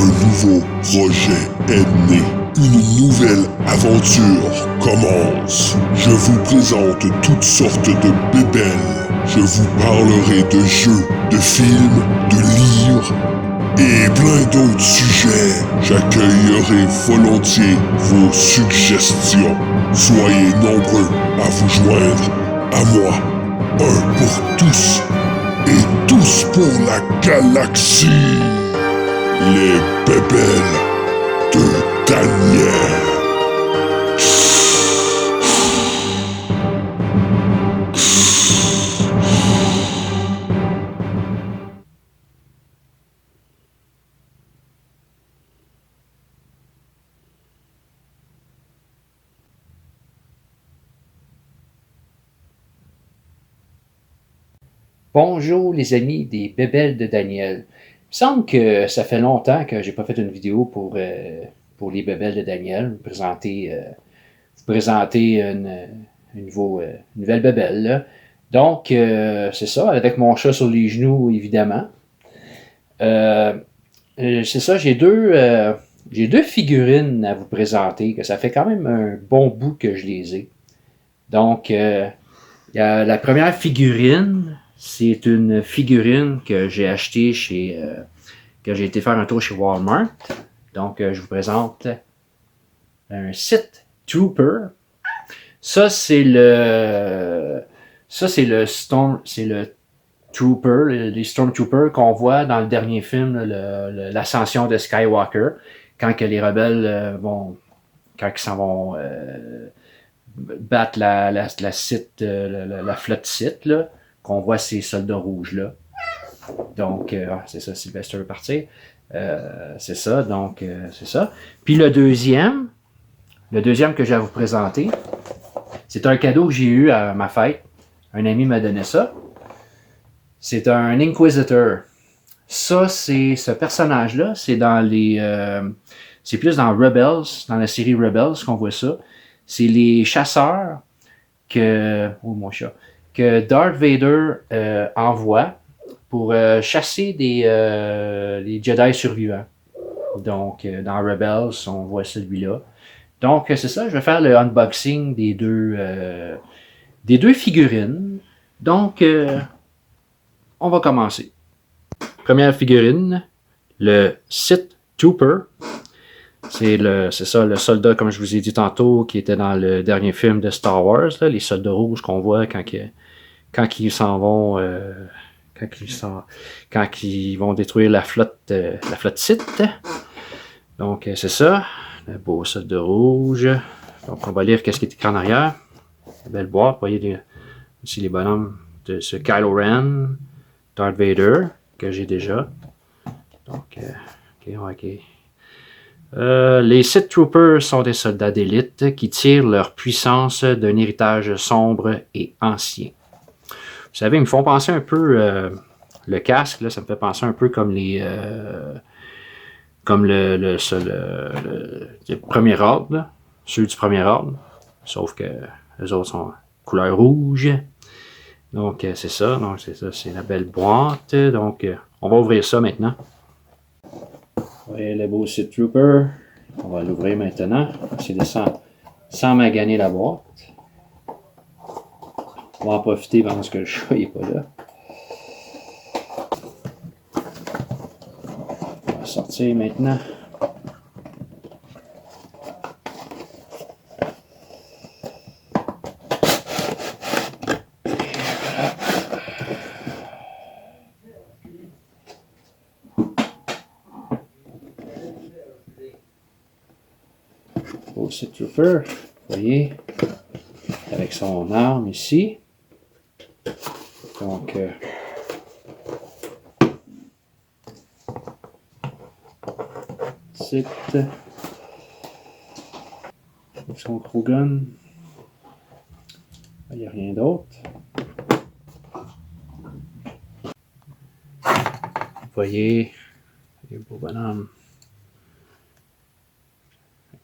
Un nouveau projet est né. Une nouvelle aventure commence. Je vous présente toutes sortes de bébelles. Je vous parlerai de jeux, de films, de livres et plein d'autres sujets. J'accueillerai volontiers vos suggestions. Soyez nombreux à vous joindre à moi. Un pour tous et tous pour la galaxie. Les bébelles de Daniel. Bonjour les amis des bébelles de Daniel. Il me semble que ça fait longtemps que j'ai pas fait une vidéo pour les bébelles de Daniel. Vous présenter une nouvelle bébelle. Là. Donc, c'est ça, avec mon chat sur les genoux, évidemment. C'est ça, j'ai deux figurines à vous présenter, que ça fait quand même un bon bout que je les ai. Donc, il y a la première figurine. C'est une figurine que j'ai achetée que j'ai été faire un tour chez Walmart. Donc, je vous présente un Sith Trooper. Ça, c'est le Trooper, les Stormtroopers qu'on voit dans le dernier film, l'ascension de Skywalker, quand que les rebelles quand ils s'en vont battre la flotte Sith, là, qu'on voit ces soldats rouges-là. Donc, c'est ça, Sylvester veut partir. C'est ça, donc, c'est ça. Puis le deuxième que j'ai à vous présenter, c'est un cadeau que j'ai eu à ma fête. Un ami m'a donné ça. C'est un Inquisitor. Ça, c'est ce personnage-là, c'est c'est plus dans Rebels, dans la série Rebels qu'on voit ça. C'est les chasseurs que Darth Vader envoie pour chasser les Jedi survivants. Donc, dans Rebels, on voit celui-là. Donc, c'est ça, je vais faire le unboxing des deux figurines. Donc, on va commencer. Première figurine, le Sith Trooper. C'est ça, le soldat, comme je vous ai dit tantôt, qui était dans le dernier film de Star Wars, là, les soldats rouges qu'on voit quand ils s'en vont, quand ils vont détruire la flotte Sith. Donc, c'est ça, le beau soldat rouge. Donc, on va lire qu'est-ce qui est écrit en arrière. Une belle boîte, vous voyez aussi les bonhommes de ce Kylo Ren, Darth Vader, que j'ai déjà. Donc, ok. Les Sith Troopers sont des soldats d'élite qui tirent leur puissance d'un héritage sombre et ancien. Vous savez, ils me font penser un peu, le casque, là, ça me fait penser un peu comme le premier ordre, là, ceux du premier ordre, sauf que les autres sont couleur rouge. Donc, c'est ça, c'est la belle boîte. Donc, on va ouvrir ça maintenant. Vous voyez le beau Sith Trooper. On va l'ouvrir maintenant. C'est sans maganer la boîte. On va en profiter pendant que le chat n'est pas là. On va sortir maintenant. Beau Sith Trooper, vous voyez, avec son arme ici. Donc, Sith, son Krogan. Il n'y a rien d'autre. Vous voyez, les beaux bonhommes.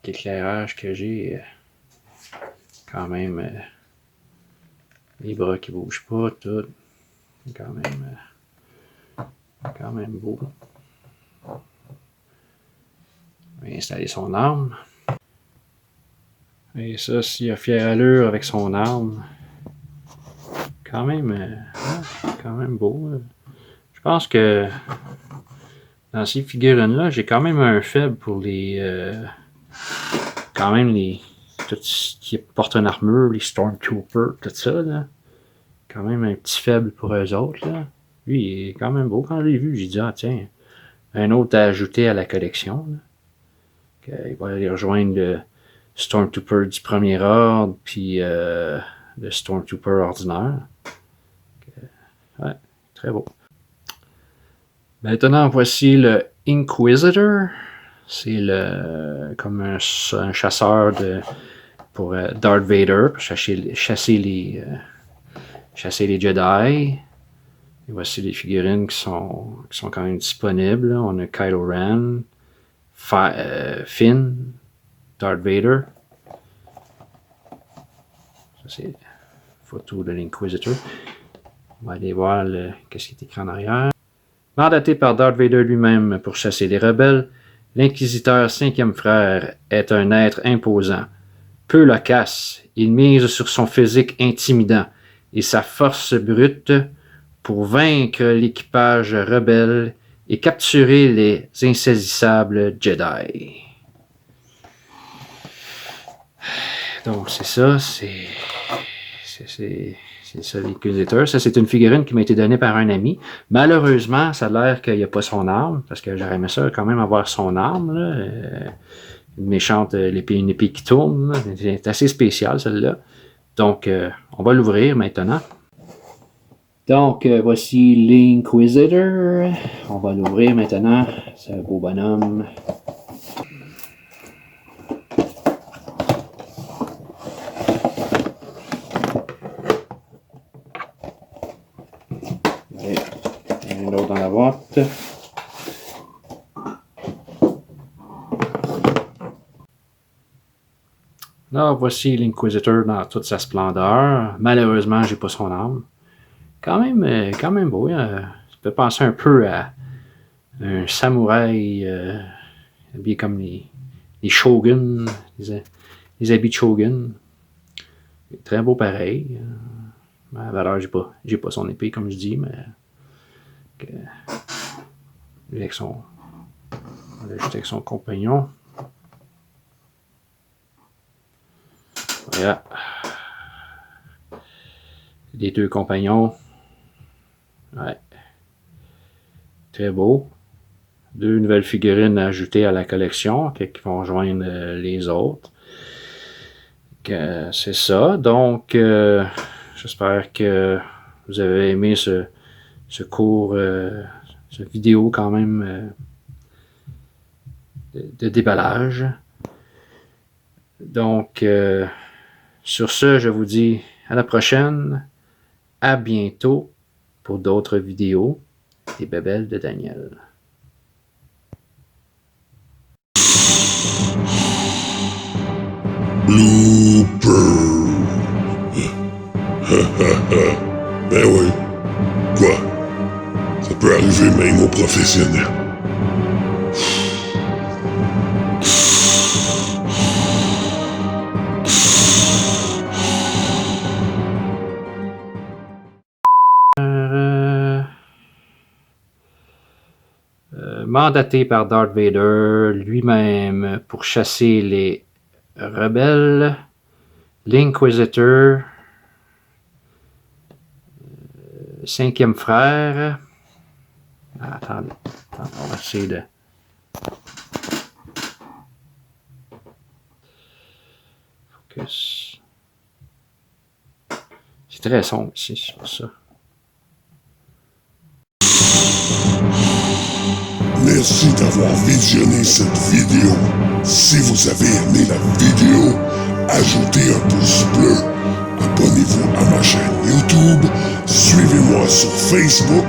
L'éclairage que j'ai, quand même, les bras qui bougent pas, tout, quand même beau. Il va installer son arme. Et ça, s'il a fière allure avec son arme. Quand même beau. Je pense que dans ces figurines-là, j'ai quand même un faible pour les... tout ce qui porte une armure, les Stormtroopers, tout ça, là. Quand même un petit faible pour eux autres, là. Lui, il est quand même beau. Quand je l'ai vu, j'ai dit, ah tiens, un autre à ajouter à la collection, là. Il va aller rejoindre le Stormtrooper du premier ordre, puis le Stormtrooper ordinaire. Ouais, très beau. Maintenant, voici le Inquisitor. C'est comme un chasseur pour Darth Vader, pour chasser les Jedi. Et voici les figurines qui sont quand même disponibles. On a Kylo Ren, Finn, Darth Vader. Ça, c'est la photo de l'Inquisitor. On va aller voir qu'est-ce qui est écrit en arrière. Mandaté par Darth Vader lui-même pour chasser les rebelles, l'Inquisiteur 5e frère est un être imposant. Peu loquace, il mise sur son physique intimidant et sa force brute pour vaincre l'équipage rebelle et capturer les insaisissables Jedi. Donc c'est ça, c'est ça l'Inquisiteur. Ça, c'est une figurine qui m'a été donnée par un ami. Malheureusement, ça a l'air qu'il n'y a pas son arme, parce que j'aurais aimé ça quand même avoir son arme, là. Une méchante, une épée qui tourne, là. C'est assez spécial, celle-là. Donc, on va l'ouvrir maintenant. Donc, voici l'Inquisitor. On va l'ouvrir maintenant. C'est un beau bonhomme. Un autre dans la boîte. Là, voici l'Inquisitor dans toute sa splendeur. Malheureusement, j'ai pas son arme. Quand même beau. Ça peut penser un peu à un samouraï habillé comme les shoguns, les habits de shogun. Très beau pareil. À la valeur, j'ai pas son épée comme je dis, mais avec son compagnon. Voilà. Les deux compagnons. Ouais. Très beau. Deux nouvelles figurines ajoutées à la collection qui vont joindre les autres. C'est ça. Donc, j'espère que vous avez aimé ce cours, cette vidéo quand même de déballage. Donc, sur ce, je vous dis à la prochaine. À bientôt pour d'autres vidéos des bébelles de Daniel. Blooper. Ben oui. Quoi? Ça peut arriver même aux professionnels. Mandaté par Darth Vader lui-même pour chasser les rebelles, l'Inquisitor, 5e frère. Attendez, on va essayer de... Focus. C'est très sombre ici, c'est pour ça. Merci d'avoir visionné cette vidéo. Si vous avez aimé la vidéo, ajoutez un pouce bleu. Abonnez-vous à ma chaîne YouTube. Suivez-moi sur Facebook.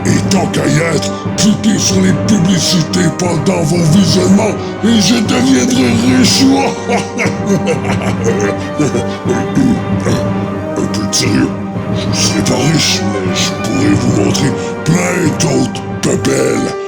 Et tant qu'à y être, cliquez sur les publicités pendant vos visionnements et je deviendrai riche. Un peu de sérieux. Je ne serai pas riche, mais je pourrai vous montrer plein d'autres bébelles.